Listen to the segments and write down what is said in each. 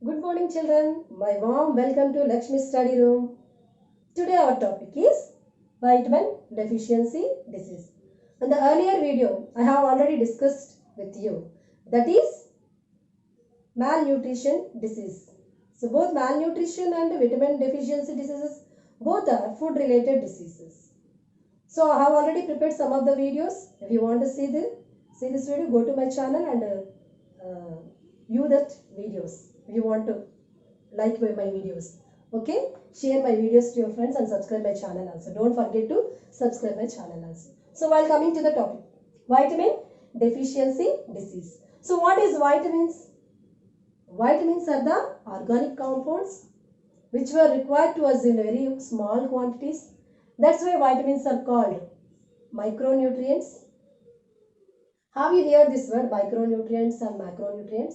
Good morning, children. My warm welcome to Lakshmi Study Room. Today our topic is vitamin deficiency disease. In the earlier video, I have already discussed with you that is malnutrition disease. So both malnutrition and vitamin deficiency diseases both are food related diseases. So I have already prepared some of the videos. If you want to see this video, go to my channel and view that videos. If you want to like my videos, okay, share my videos to your friends and subscribe my channel also. Don't forget to subscribe my channel also. So while coming to the topic, vitamin deficiency disease. So what is vitamins? Vitamins are the organic compounds which were required to us in very small quantities. That's why vitamins are called micronutrients. Have you heard this word micronutrients and macronutrients?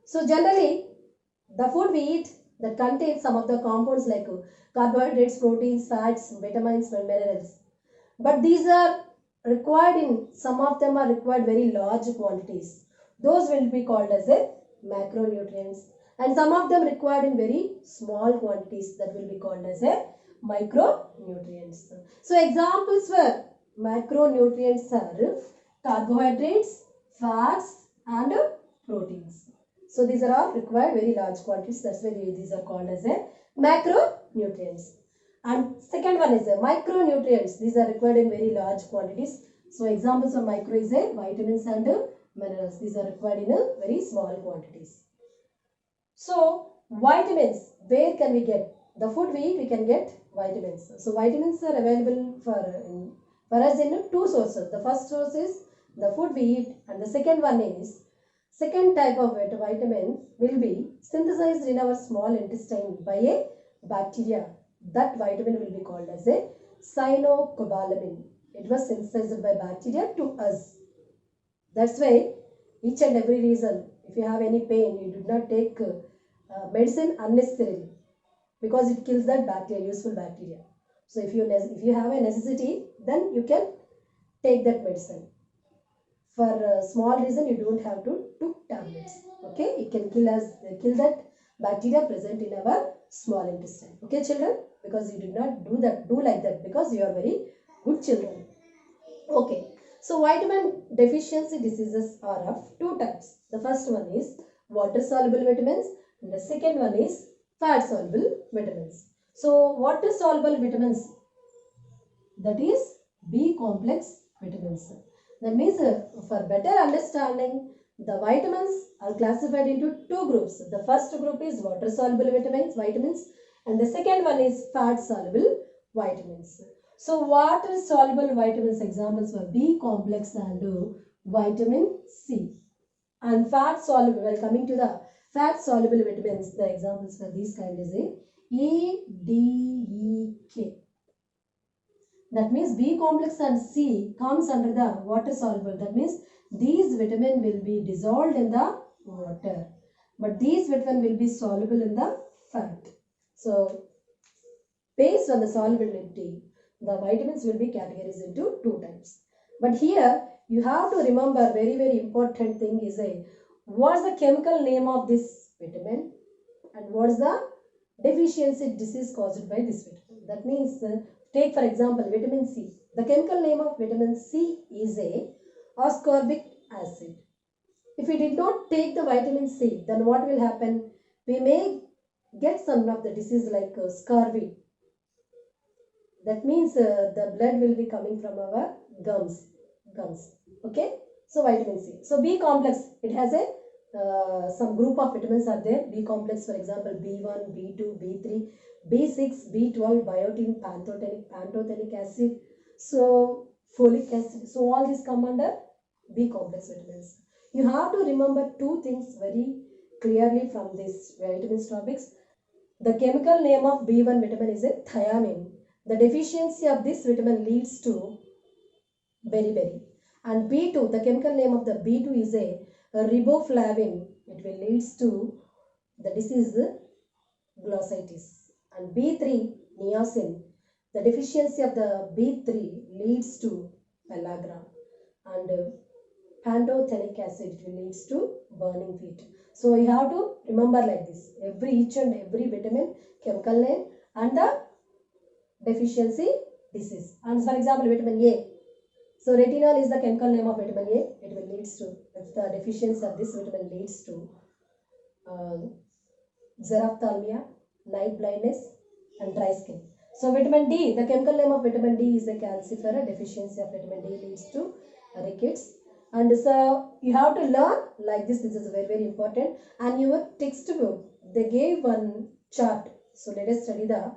So generally the food we eat that contains some of the compounds like carbohydrates, proteins, fats, vitamins and minerals. But these are required in, some of them are required very large quantities. Those will be called as a macronutrients. And some of them required in very small quantities, that will be called as a micronutrients. So examples for macronutrients are carbohydrates, fats and proteins. So these are all required very large quantities. That's why these are called as a macronutrients. And second one is a micronutrients. These are required in very large quantities. So examples of micro is a vitamins and minerals. These are required in a very small quantities. So vitamins, where can we get? The food we eat, we can get vitamins. So vitamins are available for us in two sources. The first source is the food we eat, and the second one is, second type of vitamin will be synthesized in our small intestine by a bacteria. That vitamin will be called as a cyanocobalamin. It was synthesized by bacteria to us. That's why each and every reason, if you have any pain, you do not take medicine unnecessarily, because it kills that bacteria, useful bacteria. So if you have a necessity, then you can take that medicine. For a small reason, you don't have to take tablets. Okay, it can kill that bacteria present in our small intestine. Okay, children, because you did not do like that, because you are very good children. Okay, so vitamin deficiency diseases are of two types. The first one is water soluble vitamins, and the second one is fat soluble vitamins. So water soluble vitamins, that is B complex vitamins. That means for better understanding, the vitamins are classified into two groups. The first group is water soluble vitamins, and the second one is fat soluble vitamins. So water soluble vitamins examples were B complex and vitamin C. And fat soluble, well, coming to the fat soluble vitamins, the examples for these kind is A, D, E, K. That means B complex and C comes under the water soluble. That means these vitamin will be dissolved in the water, but these vitamin will be soluble in the fat. So based on the solubility, the vitamins will be categorized into two types. But here you have to remember very important thing is what's the chemical name of this vitamin and what's the deficiency disease caused by this vitamin. That means take for example vitamin C. The chemical name of vitamin C is a ascorbic acid. If we did not take the vitamin C, then what will happen? We may get some of the disease like scurvy. That means the blood will be coming from our gums. Okay. So vitamin C. So B complex, it has a some group of vitamins are there. B complex, for example, B1, B2, B3, B6, B12, biotin, pantothenic acid, so folic acid. So all these come under B complex vitamins. You have to remember two things very clearly from these vitamins topics. The chemical name of B1 vitamin is a thiamine. The deficiency of this vitamin leads to beriberi. And B2, the chemical name of the B2 is a riboflavin. It will leads to the disease glossitis. And B3, niacin, the deficiency of the B3 leads to pellagra. And pantothenic acid, it will leads to burning feet. So you have to remember like this, each and every vitamin, chemical name and the deficiency disease. And for example, vitamin A. So retinol is the chemical name of vitamin A. It will leads to, if the deficiency of this vitamin leads to uh, xerophthalmia, night blindness, and dry skin. So vitamin D, the chemical name of vitamin D is a calcifer. Deficiency of vitamin D leads to rickets. And so you have to learn like this. This is very, very important. And your textbook, they gave one chart. So let us study the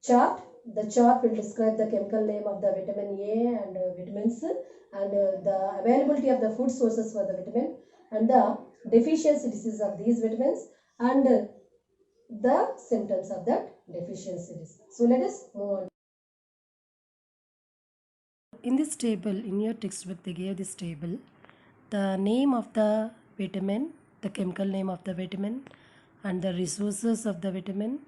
chart. The chart will describe the chemical name of the vitamin A and vitamins, and the availability of the food sources for the vitamin, and the deficiency disease of these vitamins, and the symptoms of that deficiency disease. So let us move on. In this table, in your textbook, they gave this table, the name of the vitamin, the chemical name of the vitamin, and the resources of the vitamin,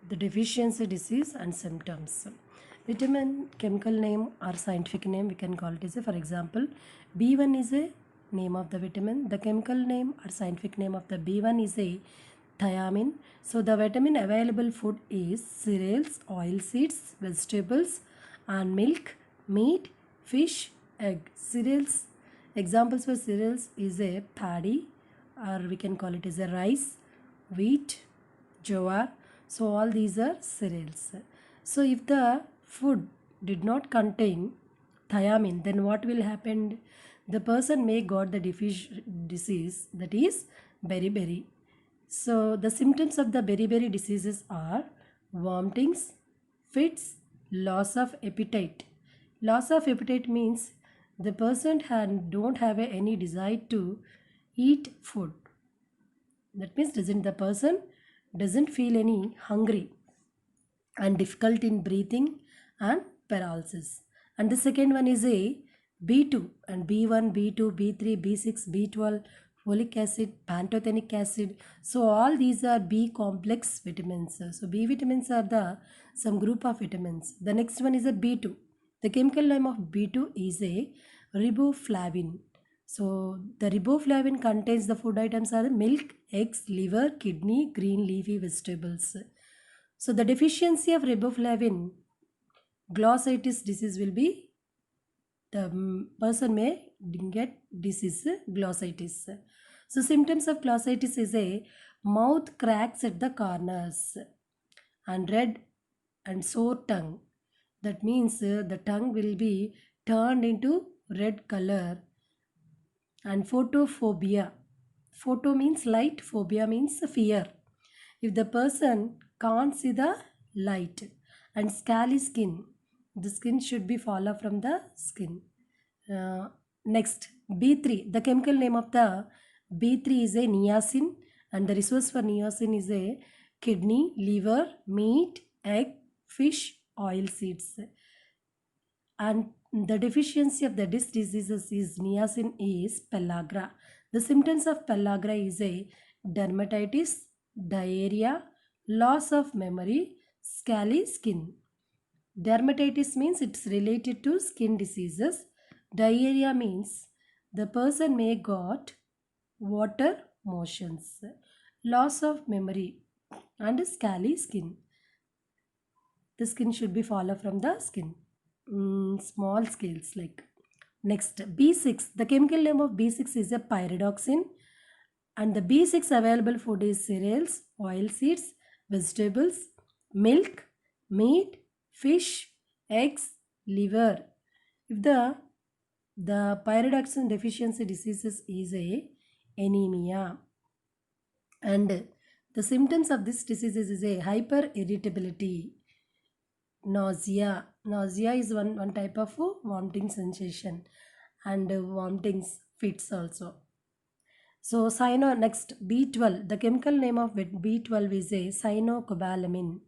the deficiency disease and symptoms. Vitamin chemical name or scientific name, we can call it as a, for example, B1 is a name of the vitamin. The chemical name or scientific name of the B1 is a thiamine. So the vitamin available food is cereals, oil seeds, vegetables, and milk, meat, fish, egg. Cereals, examples for cereals is a paddy, or we can call it as a rice, wheat, jowar. So all these are cereals. So if the food did not contain thiamine, then what will happen? The person may got the disease, that is beriberi. So the symptoms of the beriberi diseases are vomitings, fits, loss of appetite. Loss of appetite means the person don't have any desire to eat food. That means the person doesn't feel any hungry, and difficult in breathing and paralysis. And the second one is a B2 and B1, B2, B3, B6, B12, folic acid, pantothenic acid. So all these are B complex vitamins. So B vitamins are the some group of vitamins. The next one is a B2. The chemical name of B2 is a riboflavin. So the riboflavin contains the food items are milk, eggs, liver, kidney, green leafy vegetables. So the deficiency of riboflavin, glossitis disease will be, the person may get disease glossitis. So symptoms of glossitis is a mouth cracks at the corners and red and sore tongue. That means the tongue will be turned into red color. And photophobia. Photo means light, phobia means fear. If the person can't see the light. And scaly skin. The skin should be fall off from the skin. Next, B3. The chemical name of the B3 is a niacin, and the resource for niacin is a kidney, liver, meat, egg, fish, oil seeds. And the deficiency of the disc diseases is niacin is pellagra. The symptoms of pellagra is a dermatitis, diarrhea, loss of memory, scaly skin. Dermatitis means it's related to skin diseases. Diarrhea means the person may got water motions. Loss of memory and scaly skin. The skin should be fall off from the skin. Small scales like. Next, B6. The chemical name of B6 is a pyridoxine, and the B6 available food is cereals, oil seeds, vegetables, milk, meat, fish, eggs, liver. If the pyridoxine deficiency diseases is a anemia, and the symptoms of this disease is a hyperirritability, nausea. Nausea is one type of vomiting sensation, and vomitings fits also. So next B12. The chemical name of B12 is a cyanocobalamin.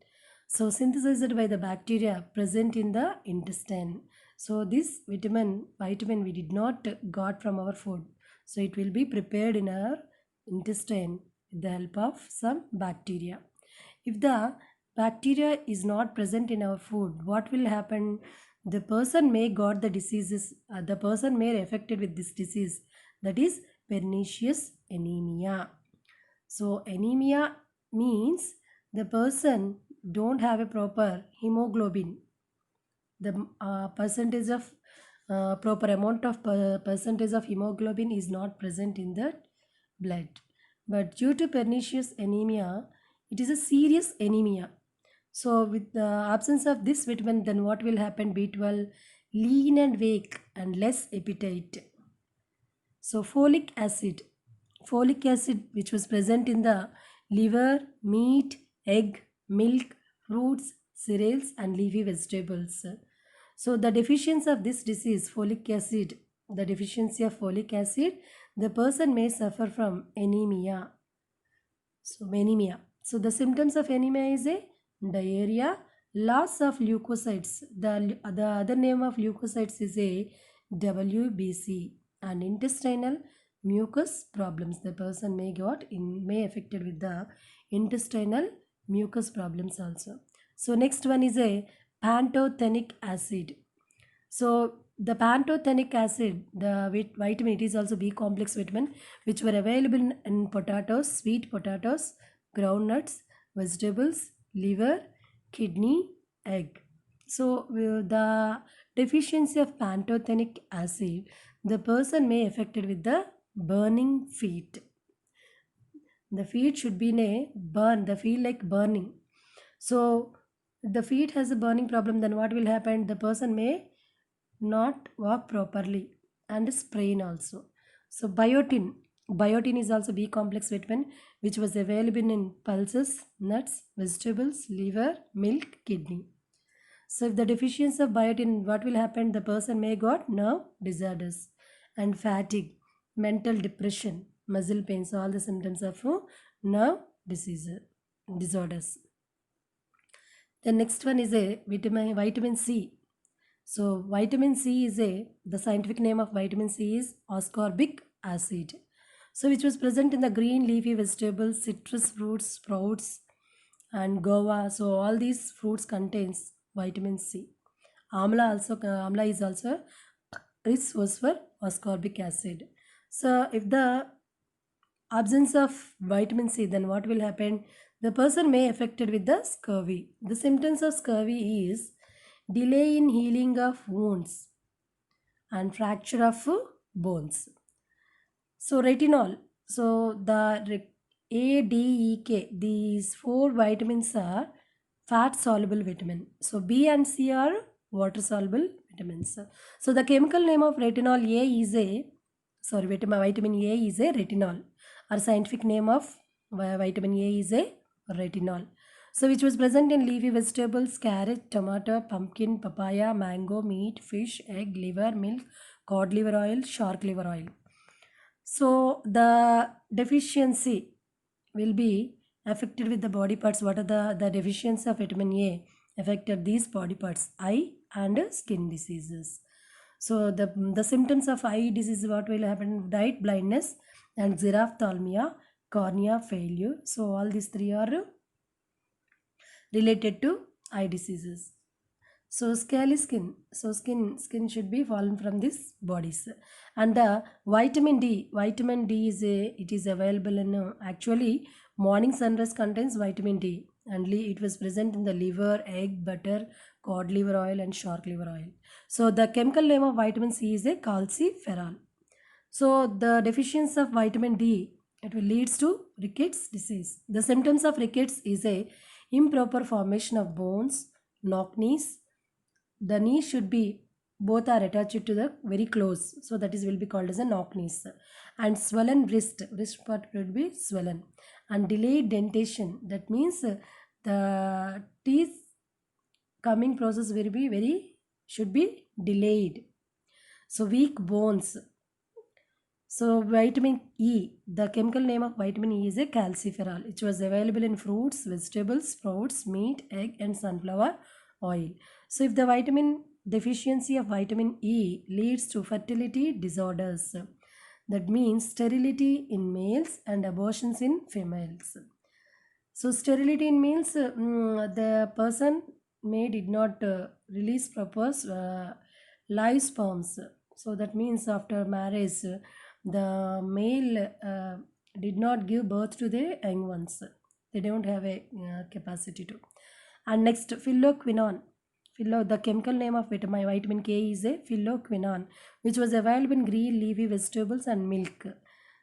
So synthesized by the bacteria present in the intestine. So this vitamin we did not got from our food. So it will be prepared in our intestine with the help of some bacteria. If the bacteria is not present in our food, what will happen? The person may got the diseases, the person may affected with this disease, that is pernicious anemia. So anemia means the person don't have a proper hemoglobin. The percentage of proper amount of percentage of hemoglobin is not present in the blood. But due to pernicious anemia, it is a serious anemia. So with the absence of this vitamin, then what will happen? B12, lean and weak and less appetite. So folic acid which was present in the liver, meat, egg, milk, fruits, cereals and leafy vegetables. So the deficiency of this disease, folic acid, the deficiency of folic acid, the person may suffer from anemia. So anemia. So the symptoms of anemia is a diarrhea, loss of leukocytes. The other name of leukocytes is a WBC, and intestinal mucus problems. The person may affected with the intestinal mucus problems also. So next one is a pantothenic acid. So the pantothenic acid, the vitamin, it is also B complex vitamin, which were available in potatoes, sweet potatoes, groundnuts, vegetables, liver, kidney, egg. So the deficiency of pantothenic acid, the person may affected with the burning feet. The feet should be in a burn, the feel like burning. So the feet has a burning problem, then what will happen? The person may not walk properly and sprain also. So biotin is also B complex vitamin which was available in pulses, nuts, vegetables, liver, milk, kidney. So if the deficiency of biotin, what will happen? The person may got nerve disorders and fatigue, mental depression, muscle pains, all the symptoms of nerve disorders. The next one is a vitamin C. So vitamin C is the scientific name of vitamin C is ascorbic acid. So which was present in the green leafy vegetables, citrus fruits, sprouts and guava. So all these fruits contains vitamin C. Amla is also rich source for ascorbic acid. So if the absence of vitamin C, then what will happen? The person may affected with the scurvy. The symptoms of scurvy is delay in healing of wounds and fracture of bones. So retinol. So the A, D, E, K. These four vitamins are fat soluble vitamin. So B and C are water soluble vitamins. So the chemical name of retinol A is a vitamin A is a retinol. Our scientific name of vitamin A is a retinol. So which was present in leafy vegetables, carrot, tomato, pumpkin, papaya, mango, meat, fish, egg, liver, milk, cod liver oil, shark liver oil. So the deficiency will be affected with the body parts. What are the deficiency of vitamin A affected these body parts? Eye and skin diseases. So the symptoms of eye disease, what will happen? Night blindness and xerophthalmia, cornea failure. So all these three are related to eye diseases. So scaly skin. So skin should be fallen from these bodies. And the vitamin D. Vitamin D it is available in actually morning sunrise contains vitamin D, and it was present in the liver, egg, butter, cod liver oil, and shark liver oil. So the chemical name of vitamin C is a calciferol. So the deficiency of vitamin D, it will leads to rickets disease. The symptoms of rickets is a improper formation of bones, knock knees. The knees should be both are attached to the very close, so that is will be called as a knock knees. And swollen wrist part will be swollen, and delayed dentation, that means the teeth coming process will be should be delayed. So weak bones. So vitamin E, the chemical name of vitamin E is a calciferol, which was available in fruits, vegetables, sprouts, meat, egg and sunflower oil. So if the vitamin deficiency of vitamin E leads to fertility disorders, that means sterility in males and abortions in females. So sterility in means the person may did not release proper live sperms. So that means after marriage, the male did not give birth to the young ones. They don't have a capacity to. And next, phylloquinone. The chemical name of vitamin K is a phylloquinone, which was available in green leafy vegetables and milk.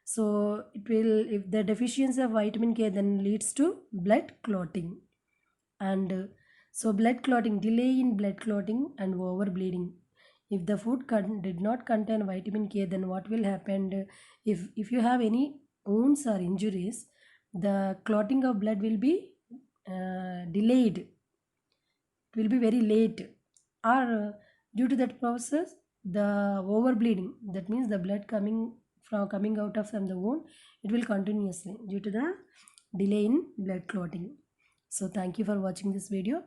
So it will, if the deficiency of vitamin K then leads to blood clotting. And so blood clotting, delay in blood clotting and over bleeding. If the food did not contain vitamin K, then what will happen? If you have any wounds or injuries, the clotting of blood will be delayed. It will be very late, or due to that process, the overbleeding, that means the blood coming out of from the wound, it will continuously due to the delay in blood clotting. So thank you for watching this video.